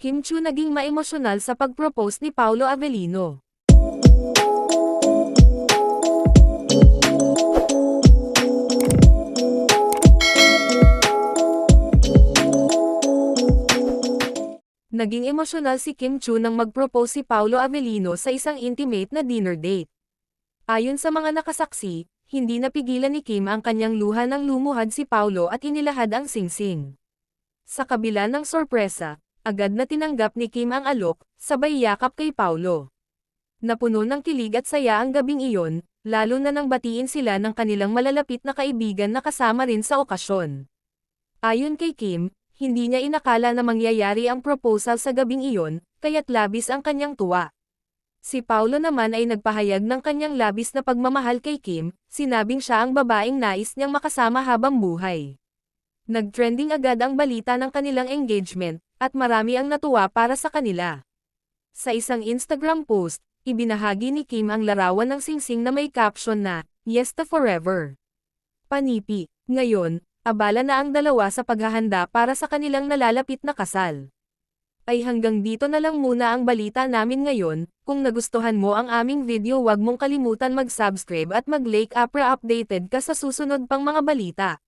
Kim Chu naging maemosyonal sa pag-propose ni Paolo Avellino. Naging emosyonal si Kim Chu nang mag-propose si Paolo Avellino sa isang intimate na dinner date. Ayon sa mga nakasaksi, hindi napigilan ni Kim ang kanyang luha nang lumuhad si Paolo at inilahad ang singsing. Sa kabila ng sorpresa, agad na tinanggap ni Kim ang alok, sabay yakap kay Paolo. Napuno ng kilig at saya ang gabing iyon, lalo na nang batiin sila ng kanilang malalapit na kaibigan na kasama rin sa okasyon. Ayon kay Kim, hindi niya inakala na mangyayari ang proposal sa gabing iyon, kaya't labis ang kanyang tuwa. Si Paolo naman ay nagpahayag ng kanyang labis na pagmamahal kay Kim, sinabing siya ang babaeng nais niyang makasama habang buhay. Nag-trending agad ang balita ng kanilang engagement, at marami ang natuwa para sa kanila. Sa isang Instagram post, ibinahagi ni Kim ang larawan ng singsing na may caption na, "Yes to forever." Panipi, ngayon, abala na ang dalawa sa paghahanda para sa kanilang nalalapit na kasal. Ay hanggang dito na lang muna ang balita namin ngayon. Kung nagustuhan mo ang aming video, huwag mong kalimutan mag-subscribe at mag-like para updated ka sa susunod pang mga balita.